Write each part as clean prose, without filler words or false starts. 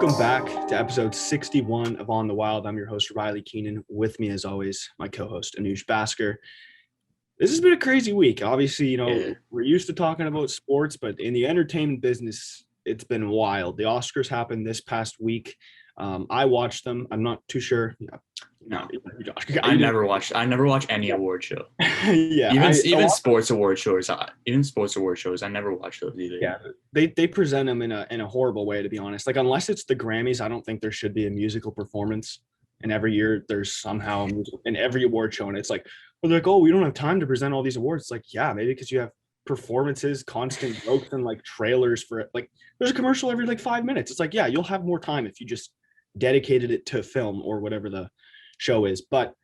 Welcome back to episode 61 of On the Wild. I'm your host, Riley Keenan. With me, as always, my co-host, Anuj Basker. This has been a crazy week. Obviously, we're used to talking about sports, but in the entertainment business, it's been wild. The Oscars happened this past week. I watched them. I'm not too sure. No, I never watch any award show. Yeah, even sports award shows. I never watch those either. Yeah, they present them in a horrible way, to be honest. Like, unless it's the Grammys, I don't think there should be a musical performance. And every year there's somehow in every award show, and it's like, well, they're like, oh, we don't have time to present all these awards. It's like, yeah, maybe because you have performances, constant jokes, and like trailers for it. Like, there's a commercial every like 5 minutes. It's like, yeah, you'll have more time if you just dedicated it to film or whatever the show is. But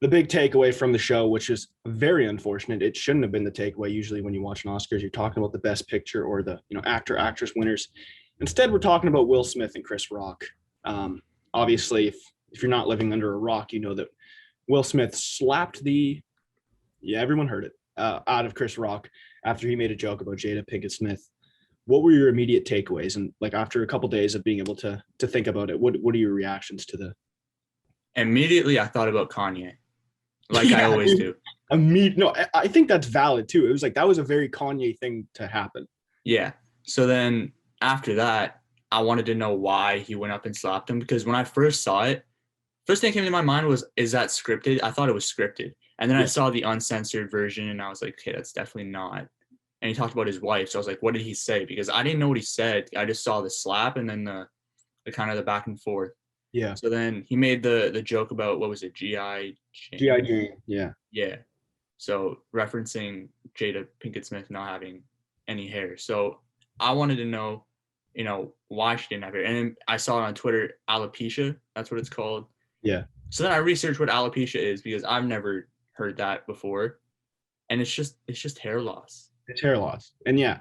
the big takeaway from the show, which is very unfortunate, it shouldn't have been the takeaway. Usually when you watch an Oscars, you're talking about the best picture or the actor, actress winners. Instead, we're talking about Will Smith and Chris Rock. Obviously, if you're not living under a rock, you know that Will Smith slapped everyone heard it, out of Chris Rock after he made a joke about Jada Pinkett Smith. What were your immediate takeaways? And like after a couple days of being able to think about it, what are your reactions to the? Immediately, I thought about Kanye, like I always do. No, I think that's valid too. It was like that was a very Kanye thing to happen. Yeah. So then after that, I wanted to know why he went up and slapped him, because when I first saw it, first thing that came to my mind was, is that scripted? I thought it was scripted. And then I saw the uncensored version and I was like, okay, that's definitely not. And he talked about his wife. So I was like, what did he say? Because I didn't know what he said. I just saw the slap and then the kind of the back and forth. Yeah. So then he made the joke about, what was it? G.I. Jane. Yeah. Yeah. So referencing Jada Pinkett Smith not having any hair. So I wanted to know, why she didn't have hair. And I saw it on Twitter, alopecia. That's what it's called. Yeah. So then I researched what alopecia is, because I've never heard that before. And it's just hair loss. It's hair loss. And yeah,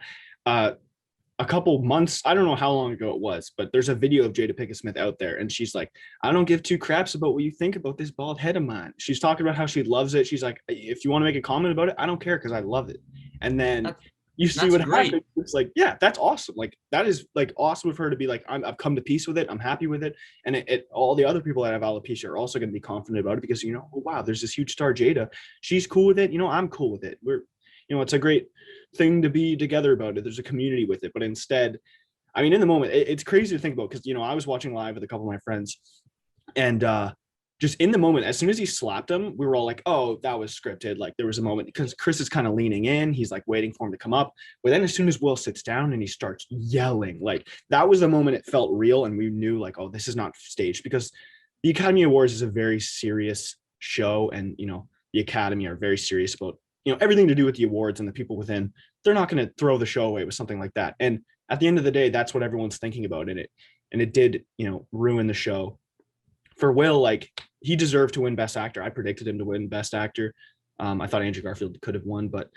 a couple months, I don't know how long ago it was, but there's a video of Jada Pinkett Smith out there, and she's like, I don't give two craps about what you think about this bald head of mine. She's talking about how she loves it. She's like, if you want to make a comment about it, I don't care because I love it. And then you see what happens. It's like, yeah, that's awesome. Like, that is like awesome of her to be like, I've come to peace with it. I'm happy with it. And all the other people that have alopecia are also going to be confident about it because, oh, wow, there's this huge star, Jada. She's cool with it. I'm cool with it. It's a great thing to be together about it. There's a community with it. But instead, I mean, in the moment, it's crazy to think about because, I was watching live with a couple of my friends, and just in the moment, as soon as he slapped him, we were all like, oh, that was scripted. Like, there was a moment because Chris is kind of leaning in. He's like waiting for him to come up. But then as soon as Will sits down and he starts yelling, like, that was the moment it felt real. And we knew like, oh, this is not staged, because the Academy Awards is a very serious show. And, the Academy are very serious about everything to do with the awards and the people within. They're not going to throw the show away with something like that. And at the end of the day, that's what everyone's thinking about in it. And it did, ruin the show. For Will, like, he deserved to win Best Actor. I predicted him to win Best Actor. I thought Andrew Garfield could have won, but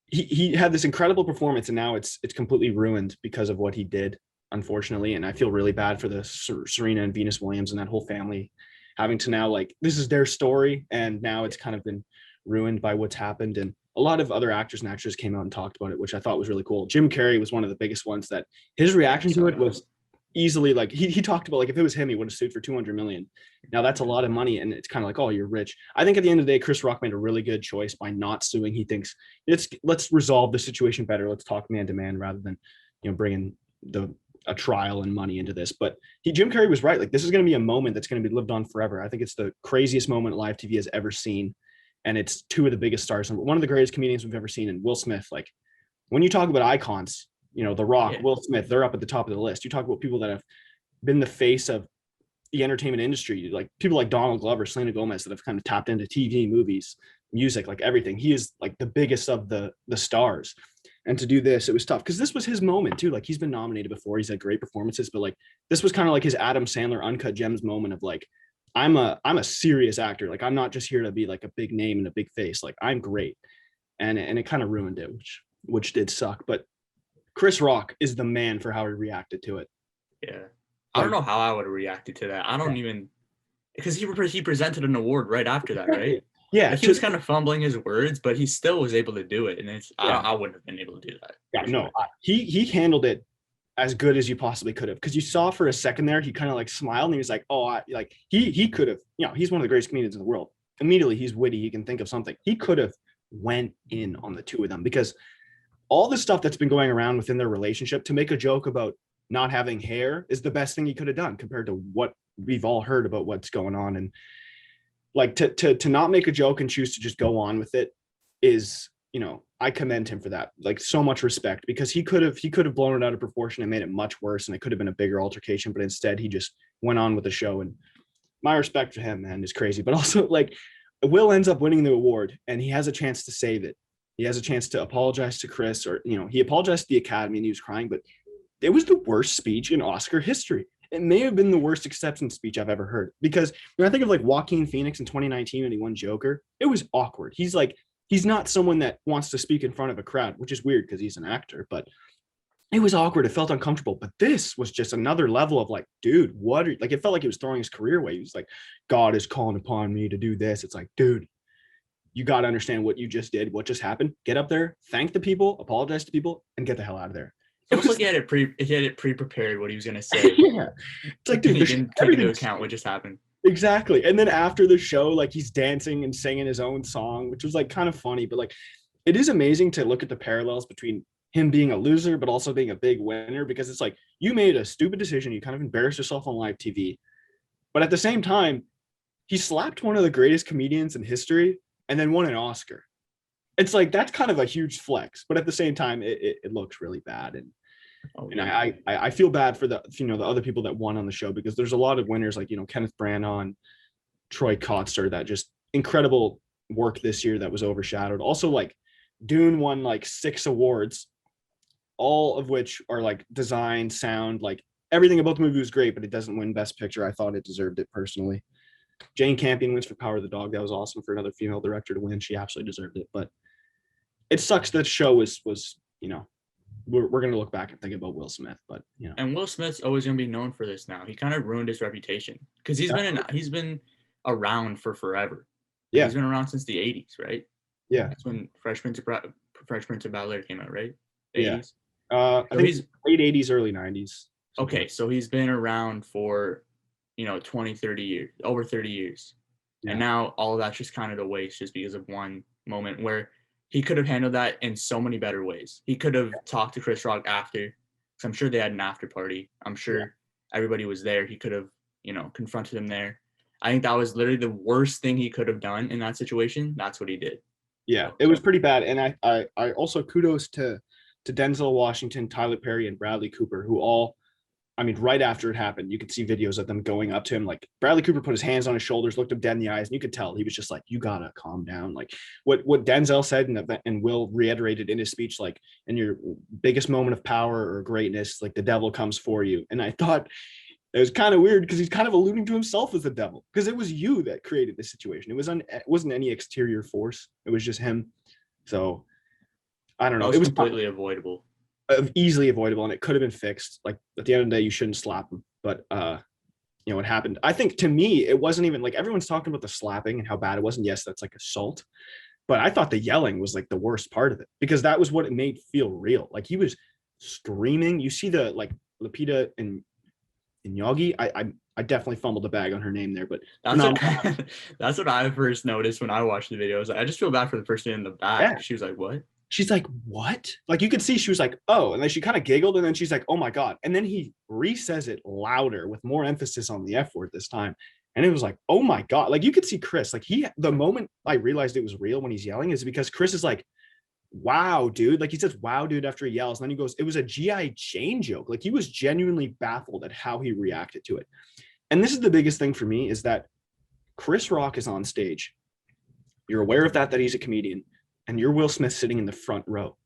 he had this incredible performance, and now it's completely ruined because of what he did, unfortunately. And I feel really bad for the Serena and Venus Williams and that whole family having to now, like, this is their story, and now it's kind of been ruined by what's happened. And a lot of other actors and actresses came out and talked about it, which I thought was really cool. Jim Carrey was one of the biggest ones that his reaction to it was easily like, he talked about, like, if it was him, he would have sued for $200 million. Now that's a lot of money, and it's kind of like, oh, you're rich. I think at the end of the day, Chris Rock made a really good choice by not suing. He thinks let's resolve the situation better. Let's talk man to man rather than bringing a trial and money into this. But Jim Carrey was right. Like, this is going to be a moment that's going to be lived on forever. I think it's the craziest moment live TV has ever seen. And it's two of the biggest stars, and one of the greatest comedians we've ever seen. And Will Smith, like, when you talk about icons, The Rock, Will Smith, they're up at the top of the list. You talk about people that have been the face of the entertainment industry, like people like Donald Glover, Selena Gomez, that have kind of tapped into TV, movies, music, like everything. He is like the biggest of the stars. And to do this, it was tough because this was his moment too. Like, he's been nominated before. He's had great performances, but like, this was kind of like his Adam Sandler Uncut Gems moment of like, I'm a serious actor. Like, I'm not just here to be like a big name and a big face. Like, I'm great. And it kind of ruined it, which did suck. But Chris Rock is the man for how he reacted to it. Yeah. I don't know how I would have reacted to that. I don't even, because he presented an award right after that, right? Yeah. Like, he was kind of fumbling his words, but he still was able to do it. And I wouldn't have been able to do that. Yeah, no, he handled it as good as you possibly could have, because you saw for a second there he kind of like smiled and he was like, oh, like he could have, he's one of the greatest comedians in the world. Immediately he's witty, he can think of something. He could have went in on the two of them, because all the stuff that's been going around within their relationship, to make a joke about not having hair is the best thing he could have done compared to what we've all heard about what's going on. And like to not make a joke and choose to just go on with it is, I commend him for that. Like, so much respect, because he could have blown it out of proportion and made it much worse, and it could have been a bigger altercation, but instead he just went on with the show. And my respect for him, man, is crazy. But also, like, Will ends up winning the award and he has a chance to save it. He has a chance to apologize to Chris, or, he apologized to the Academy and he was crying, but it was the worst speech in Oscar history. It may have been the worst acceptance speech I've ever heard, because when I think of like Joaquin Phoenix in 2019 when he won Joker, it was awkward. He's not someone that wants to speak in front of a crowd, which is weird because he's an actor, but it was awkward. It felt uncomfortable. But this was just another level of like, dude, like, it felt like he was throwing his career away. He was like, God is calling upon me to do this. It's like, dude, you got to understand what you just did, what just happened. Get up there, thank the people, apologize to people, and get the hell out of there. It was like he had it pre-prepared what he was gonna say. Yeah, it's like, dude, he didn't take into account what just happened. Exactly. And then after the show, like, he's dancing and singing his own song, which was like kind of funny. But like, it is amazing to look at the parallels between him being a loser but also being a big winner, because it's like, you made a stupid decision, you kind of embarrassed yourself on live TV, but at the same time he slapped one of the greatest comedians in history and then won an Oscar. It's like, that's kind of a huge flex, but at the same time it looks really bad. And I feel bad for the the other people that won on the show, because there's a lot of winners like Kenneth Branagh, Troy Kotsur, that just incredible work this year that was overshadowed. Also, like, Dune won like 6 awards, all of which are like design, sound, like everything about the movie was great, but it doesn't win Best Picture. I thought it deserved it personally. Jane Campion wins for Power of the Dog. That was awesome for another female director to win. She absolutely deserved it. But it sucks that the show was we're going to look back and think about Will Smith, but And Will Smith's always going to be known for this now. He kind of ruined his reputation because he's been around for forever. Yeah, he's been around since the 80s, right? Yeah, that's when Fresh Prince of Bel-Air came out, right? 80s. Yeah, I think he's late 80s, early 90s. Okay, so he's been around for 20, 30 years, over 30 years, and now all of that's just kind of a waste just because of one moment where he could have handled that in so many better ways. He could have talked to Chris Rock after, because I'm sure they had an after party. I'm sure everybody was there. He could have, confronted him there. I think that was literally the worst thing he could have done in that situation. That's what he did. Yeah, it was pretty bad. And I also kudos to Denzel Washington, Tyler Perry, and Bradley Cooper, who all, right after it happened, you could see videos of them going up to him. Like, Bradley Cooper put his hands on his shoulders, looked him dead in the eyes, and you could tell he was just like, you gotta calm down. Like, what Denzel said and Will reiterated in his speech, like, in your biggest moment of power or greatness, like, the devil comes for you. And I thought it was kind of weird because he's kind of alluding to himself as the devil, because it was you that created this situation. It wasn't any exterior force. It was just him. So I don't know. It was completely avoidable. Easily avoidable, and it could have been fixed. Like, at the end of the day, you shouldn't slap him, but it happened. I think, to me, it wasn't even like, everyone's talking about the slapping and how bad it was, and yes, that's like assault, but I thought the yelling was like the worst part of it, because that was what it made feel real. Like, he was screaming. You see the, like, Lupita and Nyong'o. I definitely fumbled the bag on her name there, but that's what I first noticed when I watched the videos. I just feel bad for the person in the back. Yeah. She was like, what? She's like, what? Like, you could see she was like, oh, and then she kind of giggled, and then she's like, oh my God. And then he re-says it louder with more emphasis on the F word this time. And it was like, oh my God. Like, you could see Chris, like, the moment I realized it was real when he's yelling is because Chris is like, wow, dude. Like, he says, wow, dude, after he yells. And then he goes, it was a G.I. Jane joke. Like, he was genuinely baffled at how he reacted to it. And this is the biggest thing for me, is that Chris Rock is on stage. You're aware of that he's a comedian. And you're Will Smith sitting in the front row.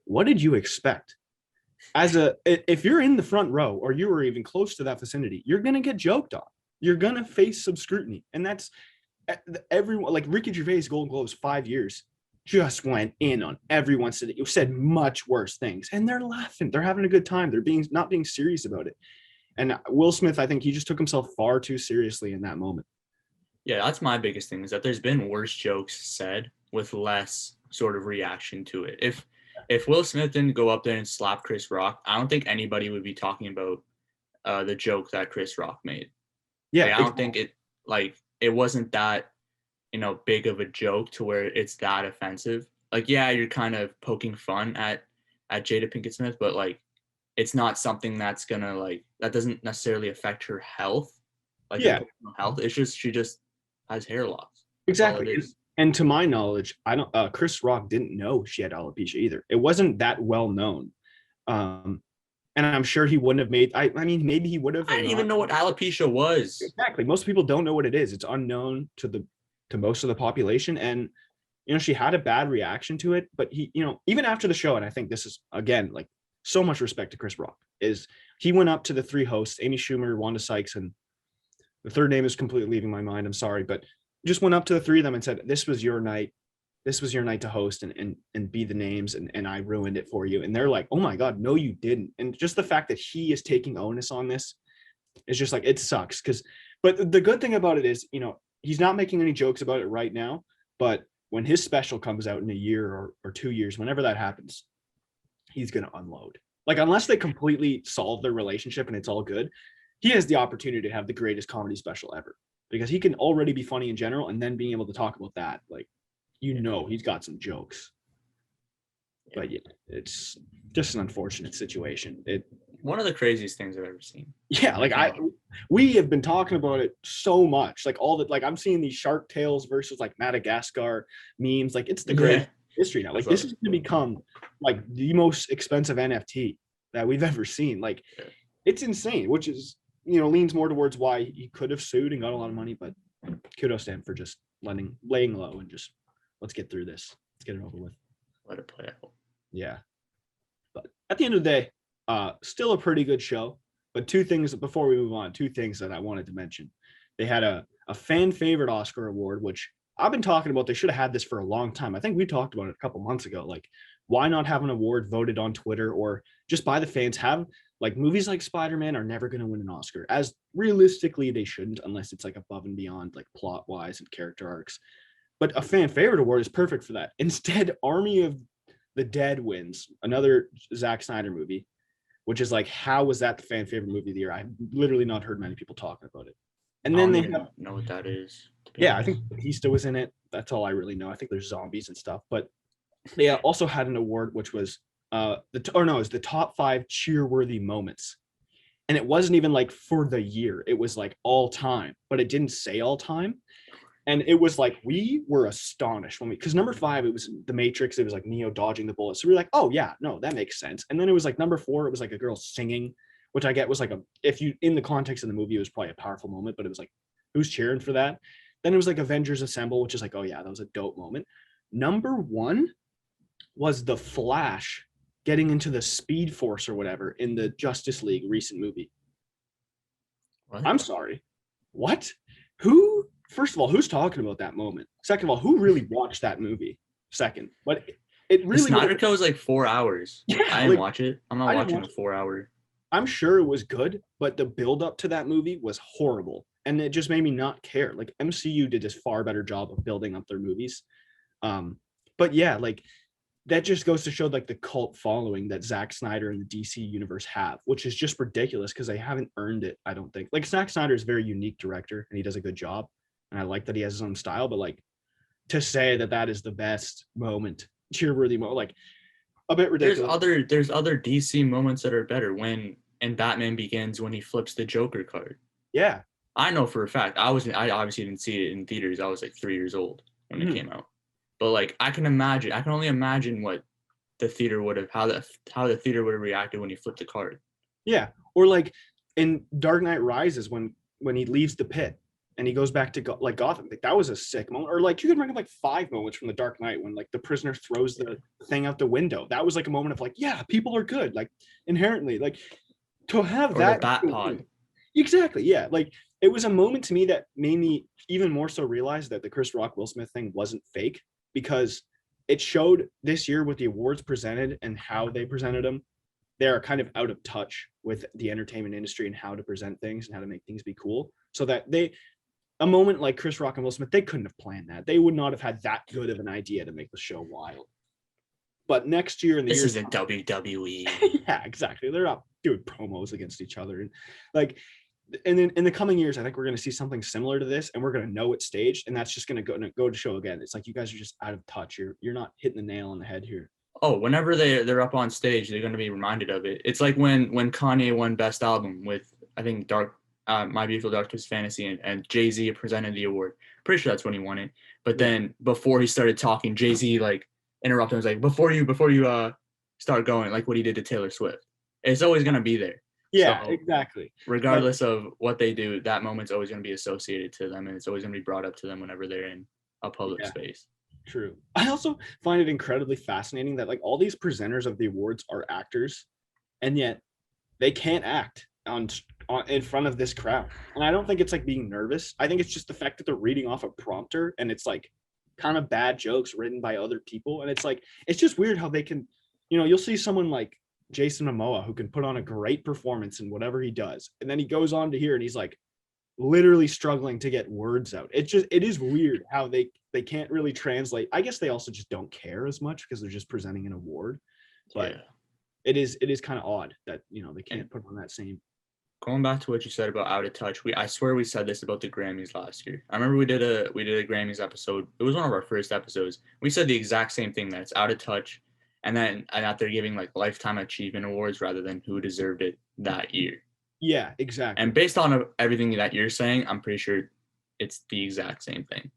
What did you expect? If you're in the front row, or you were even close to that vicinity, you're going to get joked on. You're going to face some scrutiny. And that's everyone. Like, Ricky Gervais' Golden Globes 5 years just went in on everyone. Said much worse things. And they're laughing. They're having a good time. They're not being serious about it. And Will Smith, I think he just took himself far too seriously in that moment. Yeah, that's my biggest thing, is that there's been worse jokes said with less sort of reaction to it. If if Will Smith didn't go up there and slap Chris Rock, I don't think anybody would be talking about the joke that Chris Rock made. Yeah, Like, I don't think it wasn't that, big of a joke to where it's that offensive. Like, yeah, you're kind of poking fun at Jada Pinkett Smith, but like, it's not something that's gonna that doesn't necessarily affect her health, like her yeah, personal health. It's just she just has hair loss. That's all it exactly. is. And to my knowledge, I don't. Chris Rock didn't know she had alopecia either. It wasn't that well known. And I'm sure he wouldn't have made. I mean, maybe he would have. I didn't even know what alopecia was. Exactly. Most people don't know what it is. It's unknown to most of the population, and she had a bad reaction to it. But he, even after the show, and I think this is again like so much respect to Chris Rock, is he went up to the three hosts, Amy Schumer, Wanda Sykes, and the third name is completely leaving my mind. I'm sorry, but just went up to the three of them and said, "This was your night. This was your night to host and be the names, and I ruined it for you." And they're like, "Oh my God, no, you didn't." And just the fact that he is taking onus on this is just like, it sucks. But the good thing about it is, he's not making any jokes about it right now. But when his special comes out in a year or 2 years, whenever that happens, he's gonna unload. Like, unless they completely solve their relationship and it's all good, he has the opportunity to have the greatest comedy special ever, because he can already be funny in general, and then being able to talk about that, like, he's got some jokes. But yeah, it's just an unfortunate situation. One of the craziest things I've ever seen. Yeah, like we have been talking about it so much. Like I'm seeing these Shark Tales versus like Madagascar memes. Like, it's the greatest history now. Like, this is going to become like the most expensive NFT that we've ever seen. Like, it's insane, which is, leans more towards why he could have sued and got a lot of money. But kudos to him for just laying low and just, let's get through this. Let's get it over with. Let it play out. Yeah. But at the end of the day, still a pretty good show. But two things before we move on, two things that I wanted to mention. They had a fan favorite Oscar award, which I've been talking about. They should have had this for a long time. I think we talked about it a couple months ago. Like, why not have an award voted on Twitter or just by the fans? Have, like, movies like Spider-Man are never going to win an Oscar, as realistically they shouldn't, unless it's like above and beyond, like plot wise and character arcs. But a fan favorite award is perfect for that. Instead, Army of the Dead wins, another Zack Snyder movie, which is like, how was that the fan favorite movie of the year? I've literally not heard many people talking about it. And then they know what that is. Yeah, I think Batista was in it. That's all I really know. I think there's zombies and stuff. But they also had an award, which was it's the top 5 cheer-worthy moments. And it wasn't even like for the year. It was like all time, but it didn't say all time. And it was like, we were astonished because number 5, it was The Matrix. It was like Neo dodging the bullet. So we were like, oh yeah, no, that makes sense. And then it was like number 4, it was like a girl singing, which I get was like in the context of the movie, it was probably a powerful moment, but it was like, who's cheering for that? Then it was like Avengers Assemble, which is like, oh yeah, that was a dope moment. Number 1 was The Flash getting into the Speed Force or whatever in the Justice League recent movie. What? I'm sorry. What? First of all, who's talking about that moment? Second of all, who really watched that movie? Second, but it really. The Snyder Cut was like 4 hours. Yeah, I didn't watch it. I'm not watching the 4 hour. I'm sure it was good, but the build up to that movie was horrible, and it just made me not care. Like, MCU did a far better job of building up their movies. But yeah, like, that just goes to show like the cult following that Zack Snyder and the DC universe have, which is just ridiculous because they haven't earned it, I don't think. Like, Zack Snyder is a very unique director and he does a good job. And I like that he has his own style, but like, to say that is the best moment, cheer-worthy moment, like, a bit ridiculous. There's other DC moments that are better. When in Batman Begins, when he flips the Joker card. Yeah. I know for a fact. I obviously didn't see it in theaters. I was like 3 years old when it came out. But like, I can only imagine what the theater would have, how the theater would have reacted when he flipped the card. Yeah. Or like in Dark Knight Rises, when he leaves the pit and he goes back to Gotham, like, that was a sick moment. Or like, you can bring up like 5 moments from the Dark Knight when like the prisoner throws the thing out the window. That was like a moment of like, yeah, people are good, like, inherently, like, to have or that the Bat Pod. Exactly. Yeah. Like, it was a moment to me that made me even more so realize that the Chris Rock Will Smith thing wasn't fake, because it showed this year with the awards presented and how they presented them, they're kind of out of touch with the entertainment industry and how to present things and how to make things be cool. So that a moment like Chris Rock and Will Smith, they couldn't have planned that. They would not have had that good of an idea to make the show wild. But next year in the This years, isn't WWE. yeah, exactly. They're not doing promos against each other, and like, and then in the coming years, I think we're going to see something similar to this, and we're going to know it's staged, and that's just going to go to show again. It's like you guys are just out of touch. You're not hitting the nail on the head here. Oh, whenever they're up on stage, they're going to be reminded of it. It's like when Kanye won Best Album with, I think, My Beautiful Dark Twisted Fantasy, and Jay-Z presented the award. Pretty sure that's when he won it. But then before he started talking, Jay-Z like interrupted him. Was like, before you start going, like what he did to Taylor Swift. It's always going to be there. Yeah, So, exactly. Regardless of what they do, that moment's always going to be associated to them, and it's always going to be brought up to them whenever they're in a public space. True. I also find it incredibly fascinating that like all these presenters of the awards are actors, and yet they can't act on in front of this crowd. And I don't think it's like being nervous. I think it's just the fact that they're reading off a prompter, and it's like kind of bad jokes written by other people, and it's like it's just weird how they can, you'll see someone like Jason Momoa who can put on a great performance in whatever he does, and then he goes on to here and he's like literally struggling to get words out. It is weird how they can't really translate. I guess they also just don't care as much because they're just presenting an award, but it is kind of odd that they can't put on that same. Going back to what you said about out of touch, I swear we said this about the Grammys last year. I remember we did a Grammys episode. It was one of our first episodes. We said the exact same thing, that it's out of touch, and that they're giving like lifetime achievement awards rather than who deserved it that year. Yeah, exactly. And based on everything that you're saying, I'm pretty sure it's the exact same thing.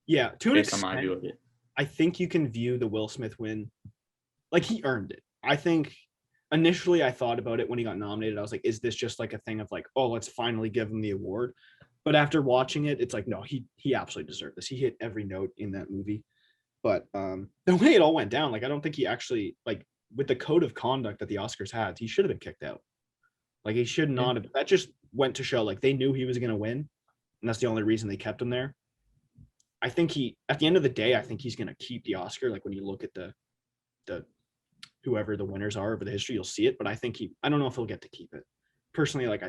Yeah, to an extent, based on my view of it. I think you can view the Will Smith win like he earned it. I think initially I thought about it when he got nominated. I was like, is this just like a thing of like, oh, let's finally give him the award? But after watching it, it's like, no, he absolutely deserved this. He hit every note in that movie. But the way it all went down, like I don't think he actually, like with the code of conduct that the Oscars had, he should have been kicked out. Like he should not have. That just went to show like they knew he was going to win, and that's the only reason they kept him there. I think at the end of the day, I think he's going to keep the Oscar. Like when you look at the whoever the winners are over the history, you'll see it. But I think I don't know if he'll get to keep it. Personally, like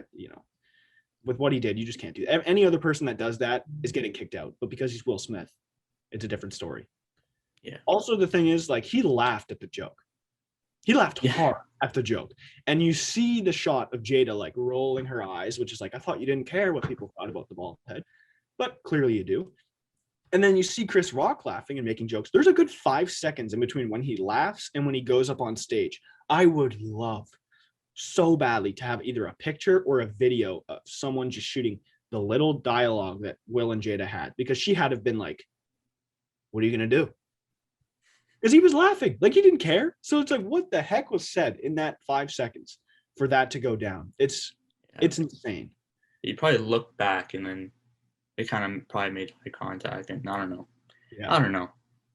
with what he did, you just can't do that. Any other person that does that is getting kicked out. But because he's Will Smith, it's a different story. Yeah. Also, the thing is, like he laughed at the joke. He laughed hard at the joke. And you see the shot of Jada like rolling her eyes, which is like, I thought you didn't care what people thought about the bald head, but clearly you do. And then you see Chris Rock laughing and making jokes. There's a good 5 seconds in between when he laughs and when he goes up on stage. I would love so badly to have either a picture or a video of someone just shooting the little dialogue that Will and Jada had, because she had to have been like, what are you going to do? Because he was laughing, like he didn't care. So it's like, what the heck was said in that 5 seconds for that to go down? It's insane. You probably look back and then they kind of probably made eye contact, and I don't know. Yeah. I don't know.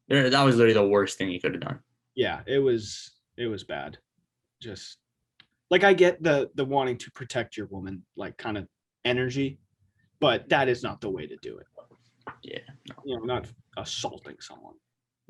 That was literally the worst thing he could have done. Yeah, it was bad. Just like I get the wanting to protect your woman, like kind of energy, but that is not the way to do it. Yeah, no. Not assaulting someone.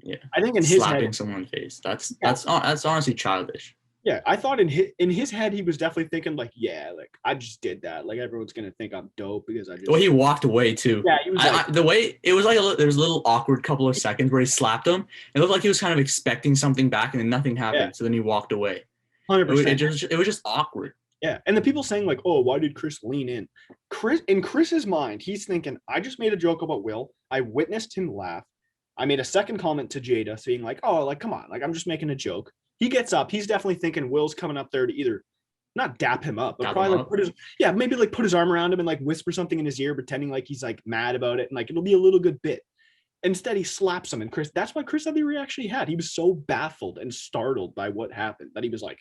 Yeah, I think in his slapping head, someone's face. That's honestly childish. Yeah, I thought in his head he was definitely thinking like, yeah, like I just did that. Like everyone's gonna think I'm dope because I just. The way he walked away too. Yeah, he was like, the way it was like there was a little awkward couple of seconds where he slapped him. It looked like he was kind of expecting something back, and then nothing happened. Yeah. So then he walked away. 100%. It was just awkward. Yeah, and the people saying like, oh, why did Chris lean in? In Chris's mind, he's thinking, I just made a joke about Will. I witnessed him laugh. I made a second comment to Jada saying like, oh, like, come on, like, I'm just making a joke. He gets up. He's definitely thinking Will's coming up there to either not dap him up, but probably like maybe like put his arm around him and like whisper something in his ear, pretending like he's like mad about it. And like, it'll be a little good bit. Instead, he slaps him. And that's why Chris had the reaction he had. He was so baffled and startled by what happened that he was like,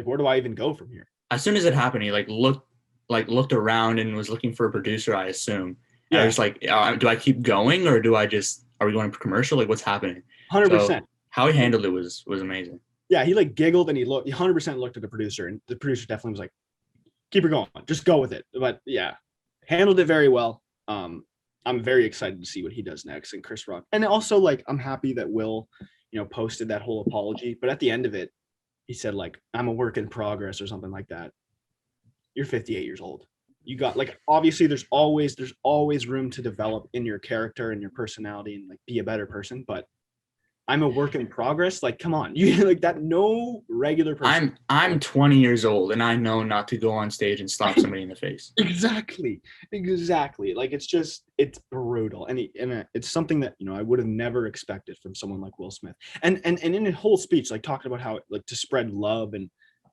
where do I even go from here? As soon as it happened, he looked around and was looking for a producer, I assume. Yeah. I was like, do I keep going or are we going to commercial? Like, what's happening? 100%. So how he handled it was amazing. Yeah, he like giggled and he 100% looked at the producer, and the producer definitely was like, keep it going, just go with it. But yeah, handled it very well. I'm very excited to see what he does next, and Chris Rock. And also like, I'm happy that Will, posted that whole apology, but at the end of it, he said like, I'm a work in progress or something like that. You're 58 years old. You got like, obviously there's always room to develop in your character and your personality and like be a better person. But I'm a work in progress. Like, come on, you like that? No regular person. I'm 20 years old and I know not to go on stage and slap somebody in the face. Exactly. Like it's brutal, and it's something that I would have never expected from someone like Will Smith. And in his whole speech, like talking about how like to spread love and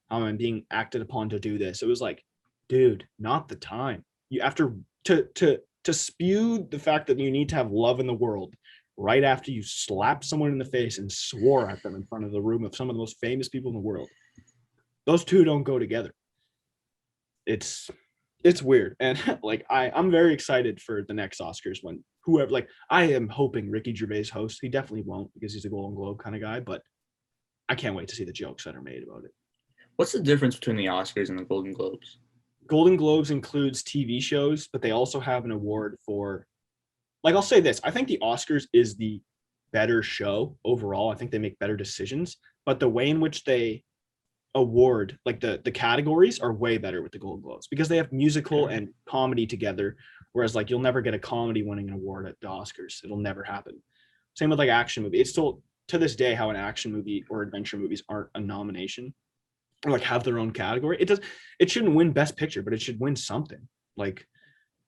how I'm being acted upon to do this. It was like, dude, not the time. You after to spew the fact that you need to have love in the world right after you slapped someone in the face and swore at them in front of the room of some of the most famous people in the world. Those two don't go together. It's weird. And like I'm very excited for the next Oscars when whoever, like I am hoping Ricky Gervais hosts. He definitely won't because he's a Golden Globe kind of guy, but I can't wait to see the jokes that are made about it. What's the difference between the Oscars and the Golden Globes? Golden Globes includes TV shows, but they also have an award for, like, I'll say this. I think the Oscars is the better show overall. I think they make better decisions, but the way in which they award, like the categories are way better with the Golden Globes because they have musical and comedy together. Whereas like you'll never get a comedy winning an award at the Oscars. It'll never happen. Same with like action movie. It's still to this day how an action movie or adventure movies aren't a nomination or like have their own category. It shouldn't win best picture, but it should win something. Like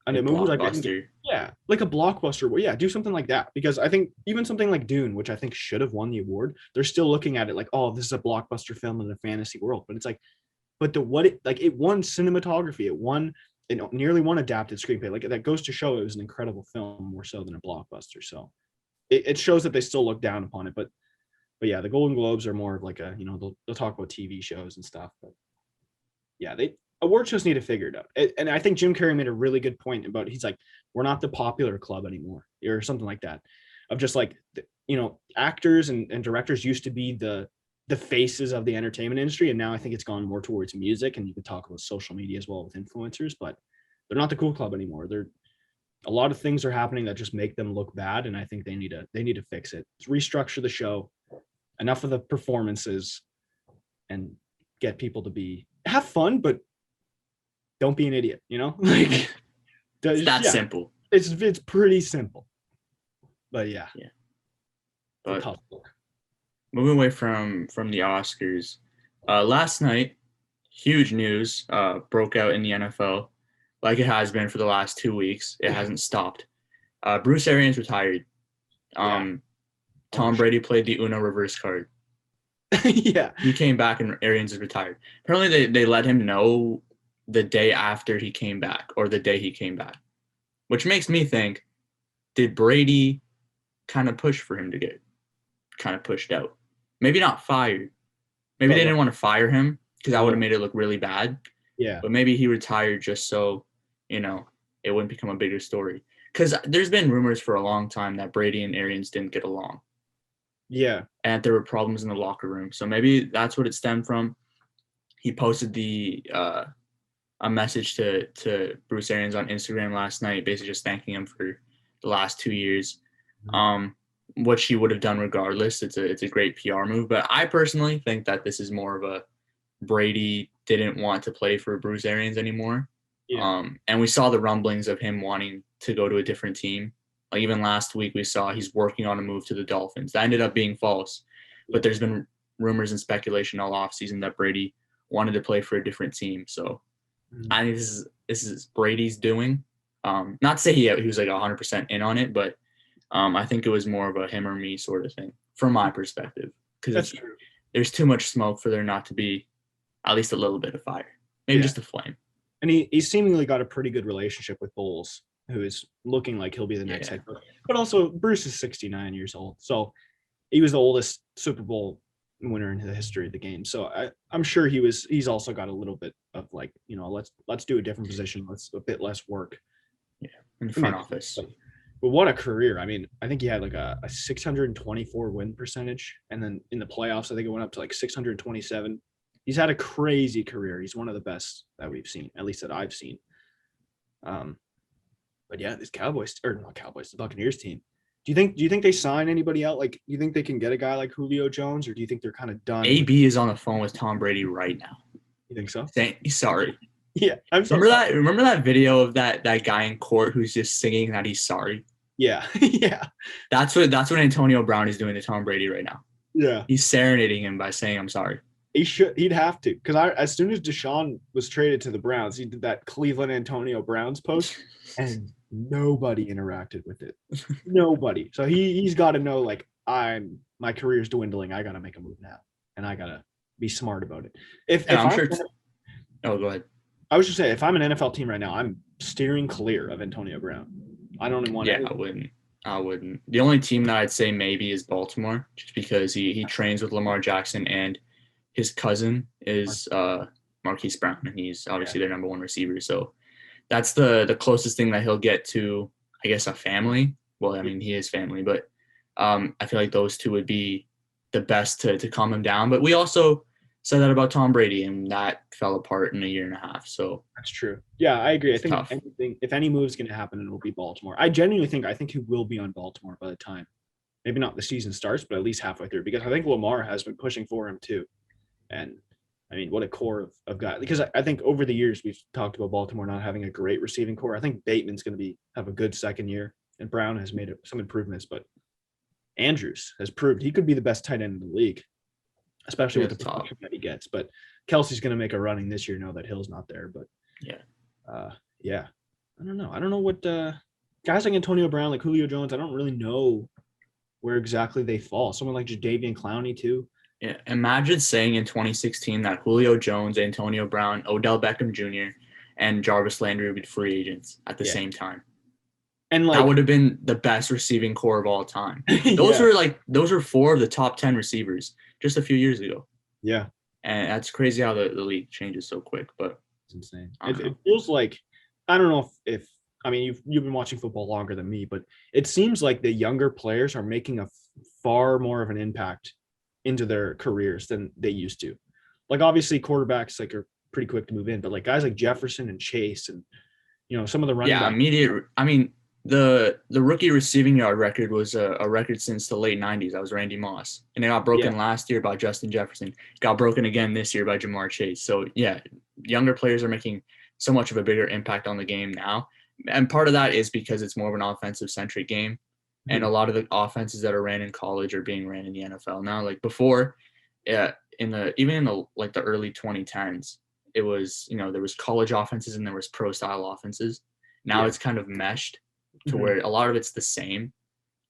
and a movie like like a blockbuster. Well, yeah, do something like that because I think even something like Dune, which I think should have won the award, they're still looking at it like, oh, this is a blockbuster film in a fantasy world. But it's like, but it won cinematography, it nearly won adapted screenplay. Like that goes to show it was an incredible film more so than a blockbuster. So it shows that they still look down upon it. But yeah, the Golden Globes are more of like a they'll talk about TV shows and stuff. But yeah, award shows need to figure it out. And I think Jim Carrey made a really good point about he's like, we're not the popular club anymore or something like that. Of just like, actors and directors used to be the faces of the entertainment industry. And now I think it's gone more towards music, and you can talk about social media as well with influencers, but they're not the cool club anymore. A lot of things are happening that just make them look bad. And I think they need to fix it. Restructure the show, enough of the performances, and get people to have fun, but don't be an idiot, like it's that simple. It's pretty simple, but yeah. But moving away from the Oscars, last night, huge news broke out in the NFL, like it has been for the last 2 weeks. It hasn't stopped. Bruce Arians retired. Tom Brady played the Uno reverse card. Yeah, he came back and Arians is retired. Apparently, they let him know the day after he came back, or the day he came back, which makes me think, did Brady kind of push for him to get kind of pushed out? Maybe not fired. Maybe they didn't want to fire him because that would have made it look really bad. Yeah. But maybe he retired just so, it wouldn't become a bigger story. Because there's been rumors for a long time that Brady and Arians didn't get along. Yeah. And there were problems in the locker room. So maybe that's what it stemmed from. He posted a message to Bruce Arians on Instagram last night, basically just thanking him for the last 2 years. What she would have done regardless. It's a great PR move. But I personally think that this is more of a Brady didn't want to play for Bruce Arians anymore. Yeah. And we saw the rumblings of him wanting to go to a different team. Like even last week we saw he's working on a move to the Dolphins. That ended up being false. But there's been rumors and speculation all offseason that Brady wanted to play for a different team. So I think this is Brady's doing. Not to say he was like 100% in on it, but I think it was more of a him or me sort of thing from my perspective. Because there's too much smoke for there not to be at least a little bit of fire. Maybe just a flame. And he seemingly got a pretty good relationship with Bowles, who is looking like he'll be the next head coach. But also Bruce is 69 years old. So he was the oldest Super Bowl winner in the history of the game. So I'm sure he's also got a little bit of like, let's do a different position. Let's a bit less work. Yeah. In the front office. But what a career. I mean, I think he had like a 624 win percentage. And then in the playoffs, I think it went up to like 627. He's had a crazy career. He's one of the best that we've seen, at least that I've seen. But yeah, this the Buccaneers team. Do you think they sign anybody out? Like, do you think they can get a guy like Julio Jones, or do you think they're kind of done? AB is on the phone with Tom Brady right now. You think so? Saying he's sorry. Yeah, I'm sorry. Remember that video of that guy in court who's just singing that he's sorry? Yeah. Yeah. That's what Antonio Brown is doing to Tom Brady right now. Yeah. He's serenading him by saying, "I'm sorry." He'd have to. Because as soon as Deshaun was traded to the Browns, he did that Cleveland Antonio Browns post, and nobody interacted with it. Nobody. So he's got to know, like, my career's dwindling. I gotta make a move now. And I gotta be smart about it. If And I'm I'm sure. Oh, go ahead. I was just saying, if I'm an NFL team right now, I'm steering clear of Antonio Brown. I don't even want Yeah, any. I wouldn't. The only team that I'd say maybe is Baltimore, just because he trains with Lamar Jackson and his cousin is Marquise Brown, and he's obviously their number one receiver. So that's the closest thing that he'll get to, I guess, a family. Well, I mean, he is family, but I feel like those two would be the best to calm him down. But we also said that about Tom Brady, and that fell apart in a year and a half. So That's true. Yeah, I agree. I it's think tough. if any move is going to happen, it will be Baltimore. I genuinely think he will be on Baltimore by the time, maybe not the season starts, but at least halfway through, because I think Lamar has been pushing for him too. And I mean, what a core of guys. Because I think over the years we've talked about Baltimore not having a great receiving core. I think Bateman's going to have a good second year, and Brown has made some improvements, but Andrews has proved he could be the best tight end in the league, especially with the production that he gets. But Kelsey's going to make a running this year now that Hill's not there. But yeah, I don't know. I don't know what guys like Antonio Brown, like Julio Jones. I don't really know where exactly they fall. Someone like Jadeveon Clowney too. Yeah, imagine saying in 2016 that Julio Jones, Antonio Brown, Odell Beckham Jr., and Jarvis Landry would be free agents at the same time. And that would have been the best receiving core of all time. Those were 4 of the top 10 receivers just a few years ago. Yeah. And that's crazy how the league changes so quick, but it's insane. It feels like, I don't know if I mean, you've been watching football longer than me, but it seems like the younger players are making a far more of an impact into their careers than they used to. Like, obviously quarterbacks are pretty quick to move in, but like guys like Jefferson and Chase and, some of the running backs. Immediate. I mean, the rookie receiving yard record was a record since the late 90s. That was Randy Moss. And it got broken last year by Justin Jefferson. Got broken again this year by Jamar Chase. So, yeah, younger players are making so much of a bigger impact on the game now. And part of that is because it's more of an offensive-centric game. Mm-hmm. And a lot of the offenses that are ran in college are being ran in the NFL now. Like before, in the early 2010s, it was, there was college offenses and there was pro-style offenses. Now it's kind of meshed to where a lot of it's the same.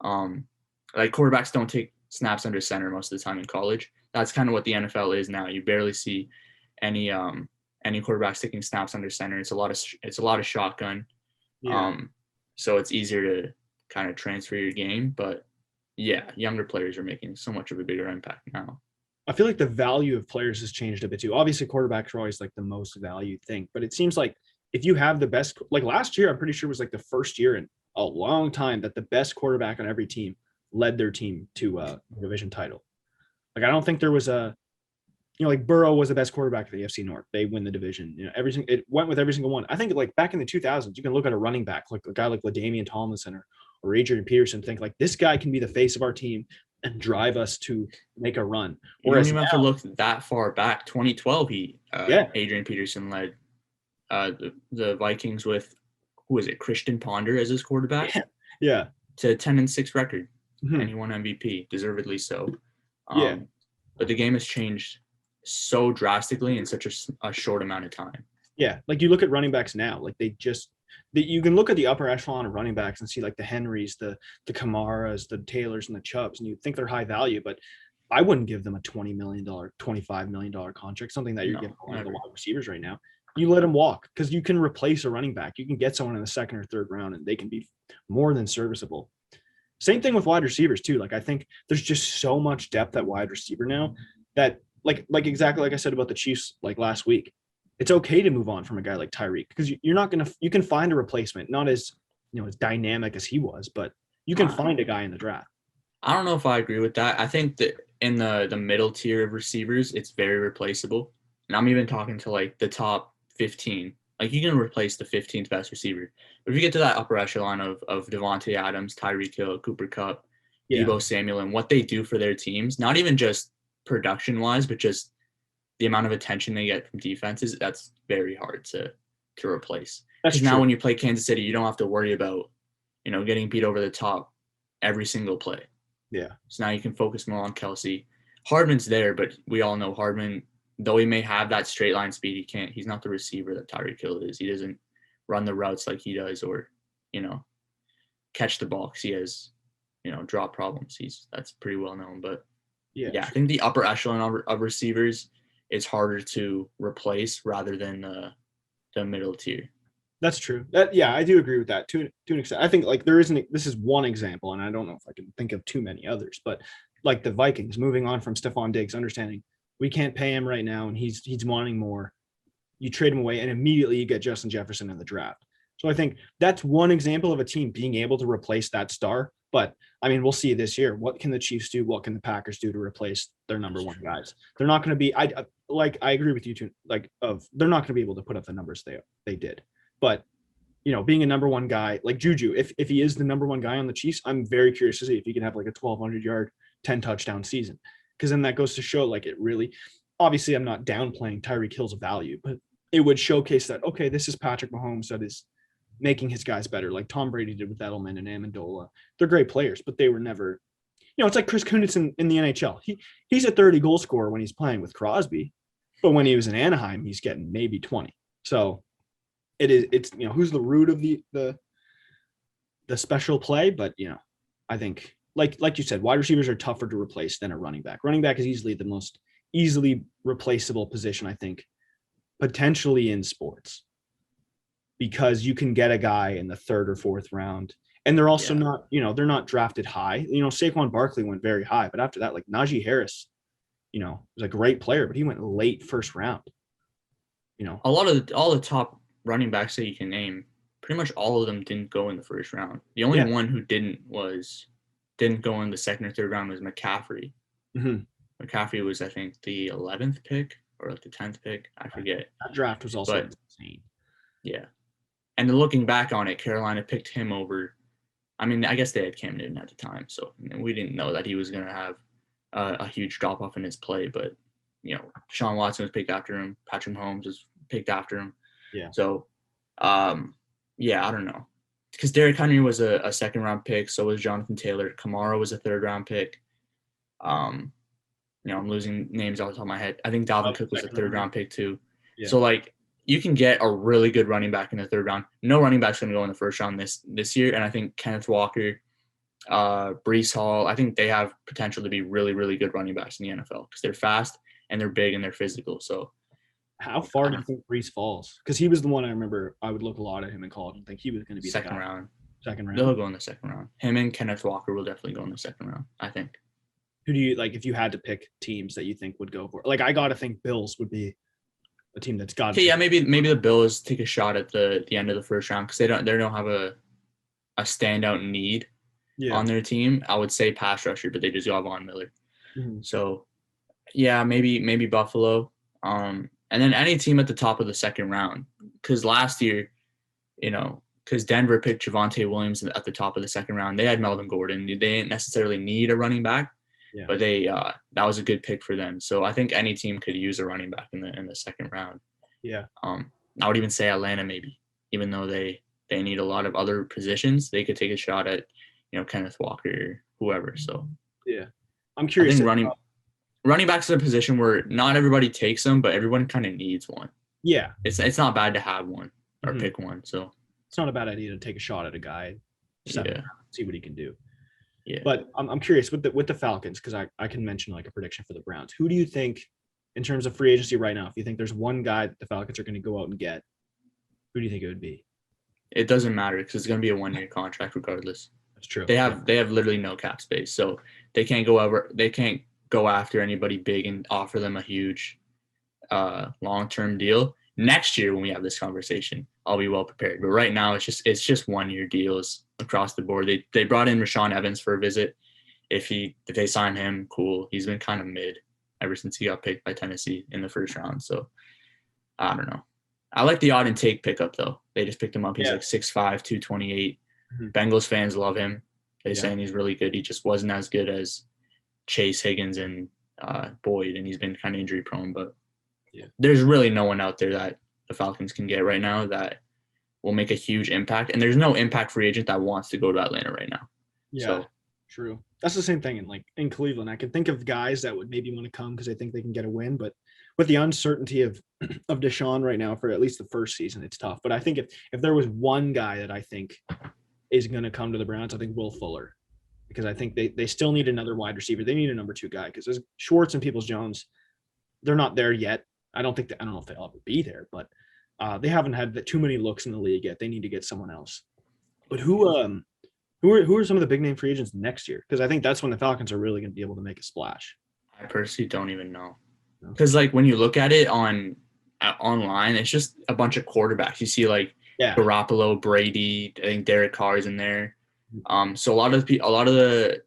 Like quarterbacks don't take snaps under center most of the time in college. That's kind of what the NFL is now. You barely see any quarterbacks taking snaps under center. It's a lot of shotgun. Yeah. So it's easier to kind of transfer your game, but yeah, younger players are making so much of a bigger impact now. I feel like the value of players has changed a bit too. Obviously quarterbacks are always like the most valued thing, but it seems like if you have the best, like last year, I'm pretty sure was like the first year in a long time that the best quarterback on every team led their team to a division title. Like, I don't think there was like Burrow was the best quarterback of the AFC North. They win the division. Everything, it went with every single one. I think like back in the 2000s, you can look at a running back, like a guy like LaDainian Tomlinson or Adrian Peterson, think like this guy can be the face of our team and drive us to make a run. You don't even have to look that far back. 2012, Adrian Peterson led the Vikings with, who was it, Christian Ponder as his quarterback? Yeah. To a 10-6 record. And he won MVP, deservedly so. But the game has changed so drastically in such a short amount of time. Yeah, like you look at running backs now, like you can look at the upper echelon of running backs and see like the Henrys, the Kamaras, the Taylors, and the Chubbs, and you think they're high value, but I wouldn't give them a $20 million, $25 million contract, something that you're giving one of the wide receivers right now. You let them walk because you can replace a running back. You can get someone in the second or third round and they can be more than serviceable. Same thing with wide receivers too. Like, I think there's just so much depth at wide receiver now that like exactly like I said about the Chiefs like last week, it's okay to move on from a guy like Tyreek because you can find a replacement, not as as dynamic as he was, but you can find a guy in the draft. I don't know if I agree with that. I think that in the middle tier of receivers, it's very replaceable. And I'm even talking to like the top 15. Like, you can replace the 15th best receiver. But if you get to that upper echelon of Devontae Adams, Tyreek Hill, Cooper Kupp, Deebo Samuel, and what they do for their teams, not even just production-wise, but just the amount of attention they get from defenses, that's very hard to replace. Because now when you play Kansas City, you don't have to worry about, getting beat over the top every single play. Yeah. So now you can focus more on Kelsey. Hardman's there, but we all know Hardman, though he may have that straight line speed, he's not the receiver that Tyreek Hill is. He doesn't run the routes like he does, or, catch the ball because he has, drop problems. That's pretty well known. But yeah, I think the upper echelon of receivers is harder to replace rather than the middle tier. That's true. I do agree with that to an extent. I think like this is one example, and I don't know if I can think of too many others, but like the Vikings moving on from Stephon Diggs, understanding we can't pay him right now and he's wanting more. You trade him away and immediately you get Justin Jefferson in the draft. So I think that's one example of a team being able to replace that star. But I mean, we'll see this year. What can the Chiefs do? What can the Packers do to replace their number one guys? They're not going to be. I agree with you too. They're not going to be able to put up the numbers they did. But being a number one guy like Juju, if he is the number one guy on the Chiefs, I'm very curious to see if he can have like a 1,200 yard, 10 touchdown season. Because then that goes to show like it really. Obviously, I'm not downplaying Tyreek Hill's value, but it would showcase that okay, this is Patrick Mahomes that is making his guys better, like Tom Brady did with Edelman and Amendola. They're great players, but they were never. It's like Chris Kunitz in the NHL. He's a 30 goal scorer when he's playing with Crosby, but when he was in Anaheim, he's getting maybe 20. So it's who's the root of the special play, but I think like you said, wide receivers are tougher to replace than a running back. Running back is easily the most easily replaceable position, I think, potentially in sports, because you can get a guy in the third or fourth round, and they're also not they're not drafted high. Saquon Barkley went very high, but after that, like Najee Harris, was a great player, but he went late first round. All the top running backs that you can name, pretty much all of them didn't go in the first round. The only one who didn't go in the second or third round was McCaffrey. Mm-hmm. McCaffrey was, I think, the 11th pick or like the 10th pick. I forget. That draft was also insane. Yeah. And looking back on it, Carolina picked him over. I mean, I guess they had Cam Newton at the time, so we didn't know that he was going to have a huge drop off in his play. But Deshaun Watson was picked after him. Patrick Mahomes was picked after him. Yeah. So, I don't know, because Derrick Henry was a second round pick. So was Jonathan Taylor. Kamara was a third round pick. I'm losing names off the top of my head. I think Dalvin Cook was a third round pick too. Yeah. So like you can get a really good running back in the third round. No running back's going to go in the first round this year. And I think Kenneth Walker, Breece Hall, I think they have potential to be really, really good running backs in the NFL because they're fast and they're big and they're physical. So how far do you think Breece falls? Because he was the one I remember I would look a lot at him in college and think he was going to be second round. Second round. They'll go in the second round. Him and Kenneth Walker will definitely go in the second round, I think. Who do you like if you had to pick teams that you think would go for it? Like I got to think Bills would be a team that's got. Okay, yeah, maybe the Bills take a shot at the end of the first round because they don't have a standout need on their team. I would say pass rusher, but they just got Von Miller. Mm-hmm. So yeah, maybe Buffalo. And then any team at the top of the second round, because last year, because Denver picked Javonte Williams at the top of the second round, they had Melvin Gordon. They didn't necessarily need a running back, but that was a good pick for them. So I think any team could use a running back in the second round. Yeah. I would even say Atlanta maybe, even though they need a lot of other positions, they could take a shot at Kenneth Walker, whoever. So yeah, I'm curious. I think running back's a position where not everybody takes them, but everyone kind of needs one. Yeah. It's not bad to have one or pick one. So it's not a bad idea to take a shot at a guy, see what he can do. Yeah. But I'm curious with the Falcons, because I can mention like a prediction for the Browns. Who do you think in terms of free agency right now, if you think there's one guy that the Falcons are going to go out and get, who do you think it would be? It doesn't matter because it's going to be a 1-year contract regardless. That's true. They have literally no cap space, so they can't go after anybody big and offer them a huge long-term deal. Next year when we have this conversation, I'll be well prepared. But right now it's just 1-year deals across the board. They brought in Rashaan Evans for a visit. If they sign him, cool. He's been kind of mid ever since he got picked by Tennessee in the first round. So I don't know. I like the odd and take pickup though. They just picked him up. He's like 6'5", 228. Mm-hmm. Bengals fans love him. They're saying he's really good. He just wasn't as good as Chase, Higgins, and Boyd, and he's been kind of injury prone. But there's really no one out there that the Falcons can get right now that will make a huge impact. And there's no impact free agent that wants to go to Atlanta right now. Yeah, So true. That's the same thing in Cleveland. I can think of guys that would maybe want to come because they think they can get a win, but with the uncertainty of Deshaun right now for at least the first season, it's tough. But I think if there was one guy that I think is going to come to the Browns, I think Will Fuller, because I think they still need another wide receiver. They need a number 2 guy because there's Schwartz and Peoples-Jones, they're not there yet. I don't know if they'll ever be there, but they haven't had too many looks in the league yet. They need to get someone else. But who are some of the big name free agents next year? Because I think that's when the Falcons are really going to be able to make a splash. I personally don't even know. Because like when you look at it online, it's just a bunch of quarterbacks. You see like Garoppolo, Brady, I think Derek Carr is in there. So a lot of the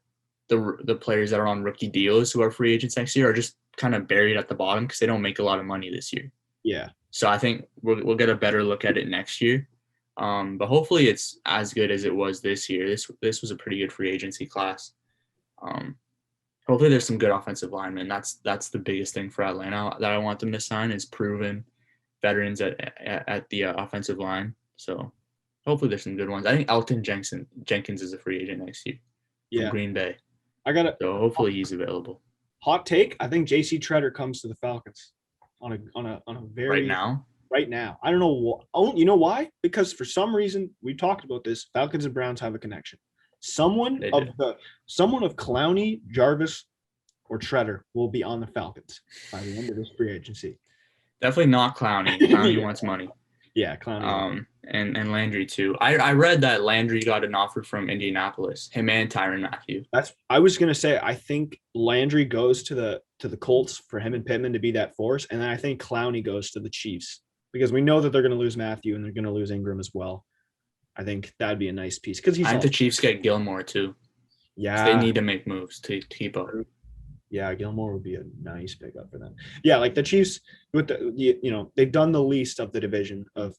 players that are on rookie deals who are free agents next year are just kind of buried at the bottom because they don't make a lot of money this year. Yeah. So I think we'll get a better look at it next year. But hopefully it's as good as it was this year. This was a pretty good free agency class. Hopefully there's some good offensive linemen. That's the biggest thing for Atlanta that I want them to sign is proven veterans at the offensive line. So hopefully there's some good ones. I think Elton Jenkins is a free agent next year from Green Bay. So hopefully he's available. Hot take: I think J.C. Treader comes to the Falcons on a very right now. I don't know. You know why? Because for some reason we talked about this. Falcons and Browns have a connection. Someone of Clowney, Jarvis, or Treader will be on the Falcons by the end of this free agency. Definitely not Clowney. Clowney wants money. Yeah, Clowney. And Landry too. I read that Landry got an offer from Indianapolis. Him and Tyrann Mathieu. I was gonna say I think Landry goes to the Colts for him and Pittman to be that force, and then I think Clowney goes to the Chiefs because we know that they're gonna lose Mathieu and they're gonna lose Ingram as well. I think that'd be a nice piece because I think the Chiefs get Gilmore too. Yeah, they need to make moves to keep up. Yeah, Gilmore would be a nice pickup for them. Yeah, like the Chiefs with they've done the least of the division of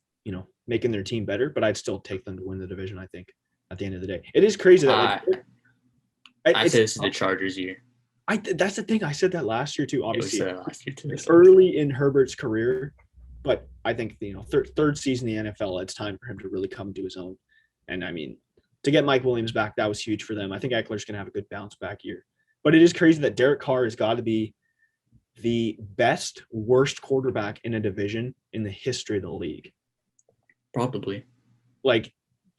making their team better, but I'd still take them to win the division. I think at the end of the day, it is crazy that I say this is the Chargers' year. That's the thing. I said that last year too. Obviously, last year too. It's early in Herbert's career, but I think third season in the NFL, it's time for him to really come to his own. And I mean, to get Mike Williams back, that was huge for them. I think Eckler's going to have a good bounce back year. But it is crazy that Derek Carr has got to be the worst quarterback in a division in the history of the league. Probably. Like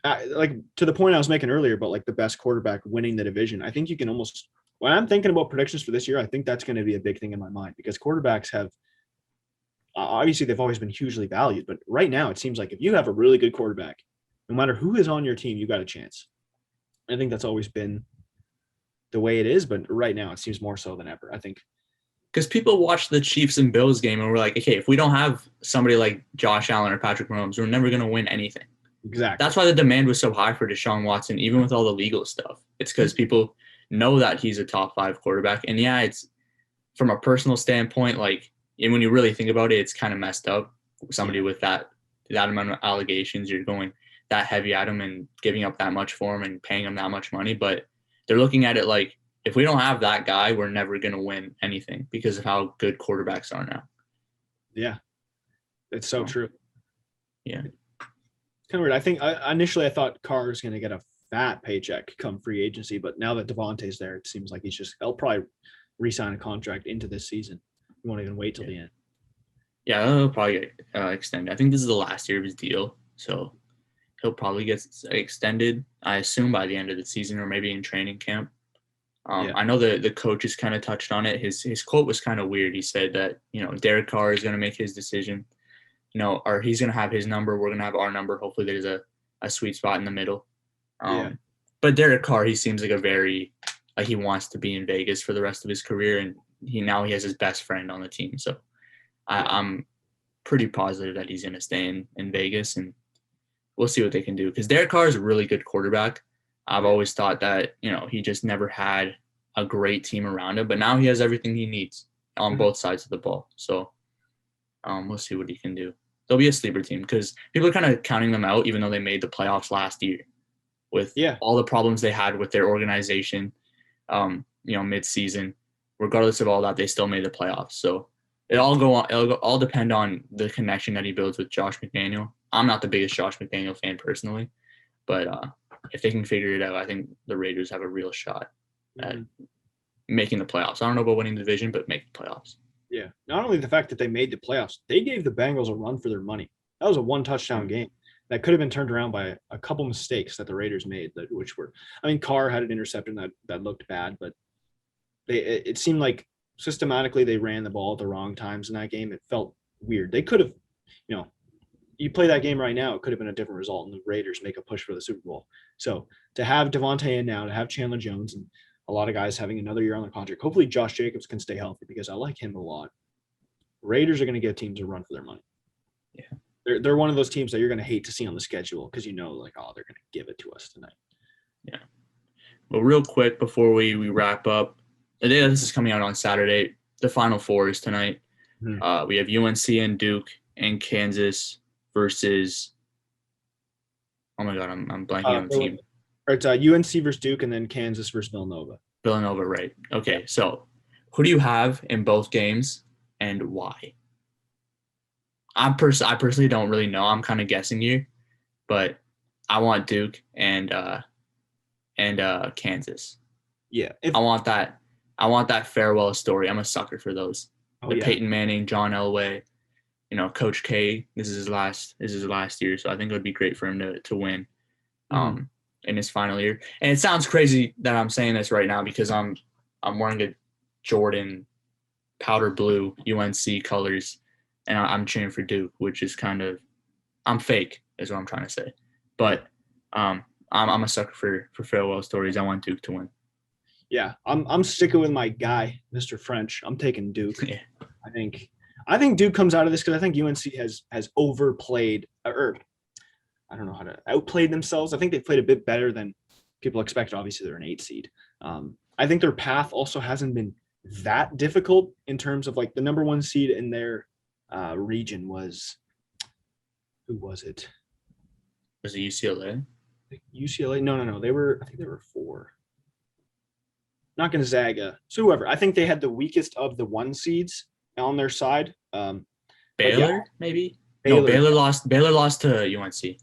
to the point I was making earlier about like the best quarterback winning the division. I think you can almost, when I'm thinking about predictions for this year, I think that's going to be a big thing in my mind because quarterbacks have, obviously they've always been hugely valued, but right now it seems like if you have a really good quarterback, no matter who is on your team, you got a chance. I think that's always been the way it is, but right now it seems more so than ever, I think. Because people watch the Chiefs and Bills game and we're like, okay, if we don't have somebody like Josh Allen or Patrick Mahomes, we're never going to win anything. Exactly. That's why the demand was so high for Deshaun Watson, even with all the legal stuff. It's because people know that he's a top 5 quarterback. And yeah, it's from a personal standpoint, like, and when you really think about it, it's kind of messed up. Somebody with that amount of allegations, you're going that heavy at him and giving up that much for him and paying him that much money. But they're looking at it like, if we don't have that guy, we're never going to win anything because of how good quarterbacks are now. Yeah, it's so true. Yeah. It's kind of weird. I think initially I thought Carr was going to get a fat paycheck come free agency, but now that Devontae's there, it seems like he'll probably re-sign a contract into this season. He won't even wait till the end. Yeah, he'll probably get extended. I think this is the last year of his deal, so he'll probably get extended, I assume, by the end of the season or maybe in training camp. I know the coaches kind of touched on it. His quote was kind of weird. He said that, Derek Carr is going to make his decision, or he's going to have his number. We're going to have our number. Hopefully there's a sweet spot in the middle. But Derek Carr, he seems like he wants to be in Vegas for the rest of his career. And he has his best friend on the team. So I'm pretty positive that he's going to stay in Vegas, and we'll see what they can do. Because Derek Carr is a really good quarterback. I've always thought that, he just never had a great team around him, but now he has everything he needs on both sides of the ball. So we'll see what he can do. They'll be a sleeper team because people are kind of counting them out, even though they made the playoffs last year with all the problems they had with their organization, mid-season. Regardless of all that, they still made the playoffs. So it'll all depend on the connection that he builds with Josh McDaniel. I'm not the biggest Josh McDaniel fan personally, but if they can figure it out, I think the Raiders have a real shot at making the playoffs. I don't know about winning the division, but make the playoffs. Yeah. Not only the fact that they made the playoffs, they gave the Bengals a run for their money. That was a one touchdown game that could have been turned around by a couple mistakes that the Raiders made, which were, I mean, Carr had an interception that looked bad, but it seemed like systematically they ran the ball at the wrong times in that game. It felt weird. They could have, you play that game right now, it could have been a different result, and the Raiders make a push for the Super Bowl. So to have Devontae in now, to have Chandler Jones and a lot of guys having another year on the contract, hopefully Josh Jacobs can stay healthy because I like him a lot. Raiders are going to give teams a run for their money. Yeah. They're one of those teams that you're going to hate to see on the schedule because they're going to give it to us tonight. Yeah. Well, real quick before we wrap up, the day this is coming out on Saturday, the Final Four is tonight. Mm-hmm. We have UNC and Duke and Kansas versus. Oh my God, I'm blanking on the team. It's UNC versus Duke and then Kansas versus Villanova. Villanova, right? Okay, so who do you have in both games and why? I personally don't really know. I'm kind of guessing you, but I want Duke and Kansas. Yeah, I want that farewell story. I'm a sucker for those. Peyton Manning, John Elway, Coach K. This is his last year, so I think it would be great for him to win in his final year. And it sounds crazy that I'm saying this right now because I'm wearing a Jordan powder blue UNC colors, and I'm cheering for Duke, which is I'm fake, is what I'm trying to say. But I'm a sucker for farewell stories. I want Duke to win. Yeah, I'm sticking with my guy, Mr. French. I'm taking Duke. Yeah. I think Duke comes out of this because I think UNC has overplayed, or I don't know how to outplayed themselves. I think they played a bit better than people expect. Obviously, they're an 8 seed. I think their path also hasn't been that difficult in terms of like the number 1 seed in their region was, who was it? Was it UCLA? UCLA? No. I think they were 4. Not Gonzaga. So whoever. I think they had the weakest of the 1 seeds on their side. Baylor, maybe? Baylor. No, Baylor lost to UNC.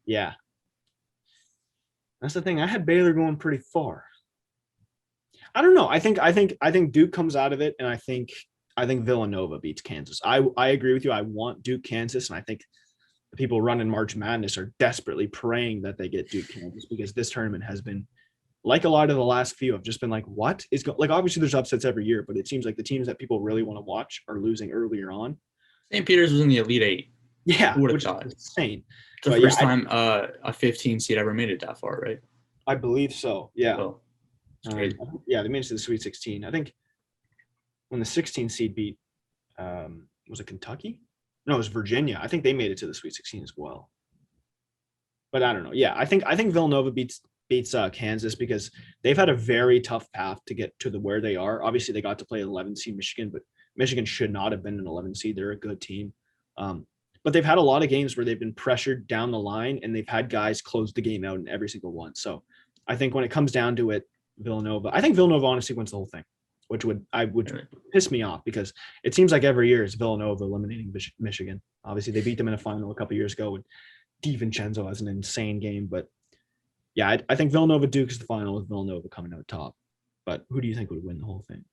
Yeah. That's the thing. I had Baylor going pretty far. I don't know. I think Duke comes out of it, and I think Villanova beats Kansas. I agree with you. I want Duke, Kansas, and I think the people running March Madness are desperately praying that they get Duke, Kansas, because this tournament has been, like a lot of the last few, have just been like, what is like? Obviously, there's upsets every year, but it seems like the teams that people really want to watch are losing earlier on. St. Peter's was in the Elite 8. Yeah, which is insane. It's the first time a 15 seed ever made it that far, right? I believe so. Yeah. So, they made it to the Sweet 16. I think when the 16 seed beat, was it Kentucky? No, it was Virginia. I think they made it to the Sweet 16 as well. But I don't know. Yeah, I think Villanova beats Kansas because they've had a very tough path to get to where they are. Obviously, they got to play 11 seed Michigan, but Michigan should not have been an 11 seed. They're a good team. But they've had a lot of games where they've been pressured down the line, and they've had guys close the game out in every single one. So I think when it comes down to it, I think Villanova honestly wins the whole thing, which would piss me off because it seems like every year it's Villanova eliminating Michigan. Obviously, they beat them in a final a couple years ago, and DiVincenzo has an insane game. But yeah, I think Villanova Duke is the final with Villanova coming out top. But who do you think would win the whole thing?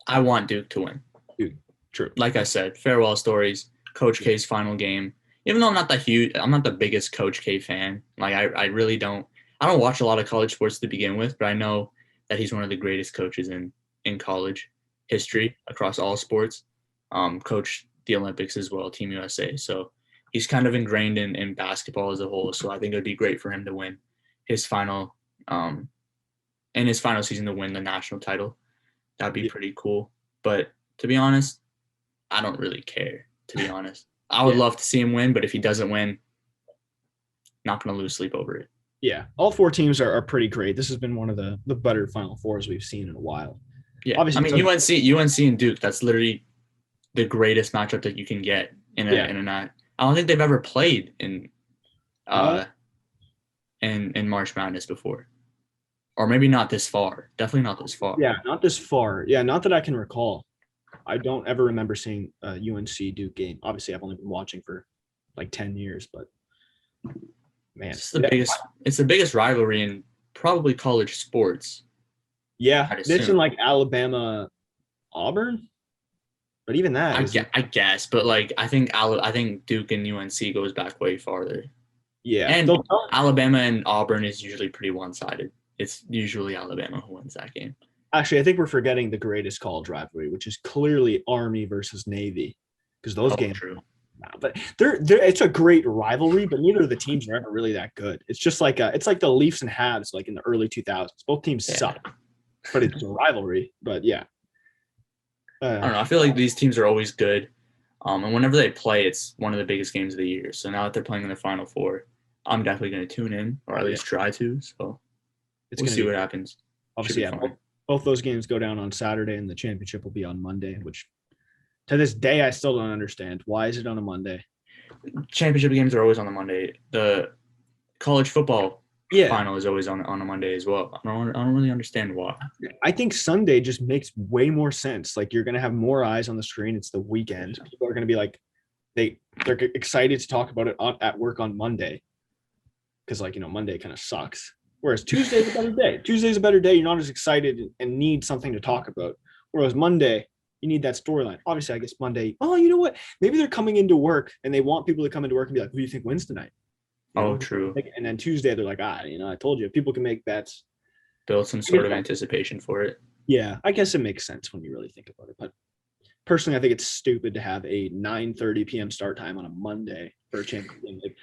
I want Duke to win. Duke, true. Like I said, farewell stories. Coach K's final game. Even though I'm not the biggest Coach K fan. Like I really don't. I don't watch a lot of college sports to begin with, but I know that he's one of the greatest coaches in college history across all sports. Coached the Olympics as well, Team USA. So he's kind of ingrained in basketball as a whole. So I think it would be great for him to win his final, in his final season to win the national title. That'd be pretty cool. But to be honest, I don't really care. To be honest, I would love to see him win, but if he doesn't win, not going to lose sleep over it. Yeah, all 4 teams are pretty great. This has been one of the better Final Fours we've seen in a while. Yeah, obviously, I mean UNC and Duke. That's literally the greatest matchup that you can get in a night. I don't think they've ever played in March Madness before, or maybe not this far. Definitely not this far. Yeah, not this far. Yeah, not that I can recall. I don't ever remember seeing a UNC Duke game. Obviously, I've only been watching for like 10 years, but man, It's the biggest rivalry in probably college sports. yeah, I'd this assume. and like Alabama, Auburn, but even that is I guess, but like I think Duke and UNC goes back way farther. yeah. And Alabama and Auburn is usually pretty one-sided. It's usually Alabama who wins that game. Actually, I think we're forgetting the greatest college rivalry, which is clearly Army versus Navy, because those games. True. But they're it's a great rivalry, but neither of the teams are ever really that good. It's just like it's like the Leafs and Habs, like in the early 2000s. Both teams suck, but it's a rivalry. But yeah, I don't know. I feel like these teams are always good, and whenever they play, it's one of the biggest games of the year. So now that they're playing in the Final Four, I'm definitely going to tune in, or at least try to. So we'll see what happens. Obviously, yeah, both those games go down on Saturday, and the championship will be on Monday, which to this day I still don't understand. Why is it on a Monday? Championship games are always on the Monday. The college football final is always on a Monday as well. I don't really understand why. I think Sunday just makes way more sense. Like you're going to have more eyes on the screen. It's the weekend. People are going to be like, they're excited to talk about it at work on Monday because like, Monday kind of sucks. Whereas Tuesday's a better day. Tuesday's a better day. You're not as excited and need something to talk about. Whereas Monday, you need that storyline. Obviously, I guess Monday, oh, you know what? Maybe they're coming into work and they want people to come into work and be like, who do you think wins tonight? True. And then Tuesday, they're like, I told you. People can make bets. Build some sort of anticipation for it. Yeah, I guess it makes sense when you really think about it. But personally, I think it's stupid to have a 9:30 p.m. start time on a Monday for a championship game. Like,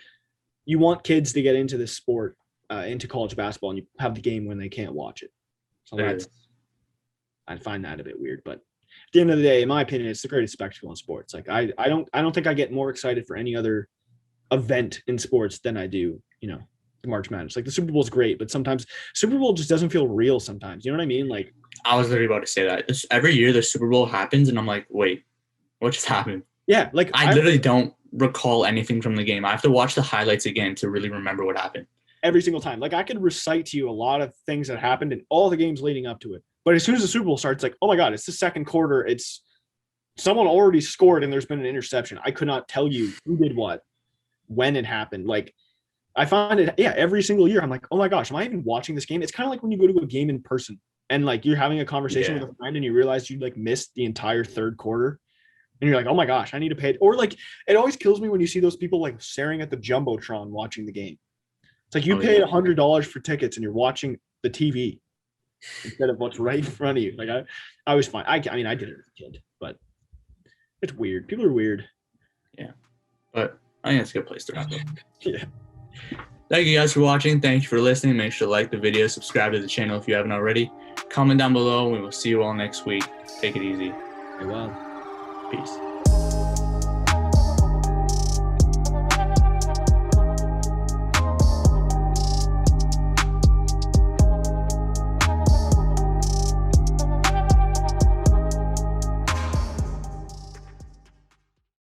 you want kids to get into this sport, into college basketball, and you have the game when they can't watch it. So I find that a bit weird. But at the end of the day, in my opinion, it's the greatest spectacle in sports. Like I don't think I get more excited for any other event in sports than I do, the March Madness. Like the Super Bowl is great, but sometimes Super Bowl just doesn't feel real sometimes. You know what I mean? Like I was literally about to say that. Every year the Super Bowl happens and I'm like, wait, what just happened? Yeah, like I literally don't recall anything from the game. I have to watch the highlights again to really remember what happened. Every single time. Like I could recite to you a lot of things that happened in all the games leading up to it. But as soon as the Super Bowl starts, like, oh my God, it's the second quarter. It's someone already scored and there's been an interception. I could not tell you who did what, when it happened. Like I find it, every single year I'm like, oh my gosh, am I even watching this game? It's kind of like when you go to a game in person and like you're having a conversation with a friend and you realize you like missed the entire third quarter and you're like, oh my gosh, I need to pay it. Or like, it always kills me when you see those people like staring at the Jumbotron watching the game. It's like you paid $100 for tickets and you're watching the TV instead of what's right in front of you. Like I was fine. I mean, I did it as a kid, but it's weird. People are weird. Yeah. But I think that's a good place to wrap up. Yeah. Thank you guys for watching. Thank you for listening. Make sure to like the video, subscribe to the channel if you haven't already. Comment down below. We will see you all next week. Take it easy. Stay well. Peace.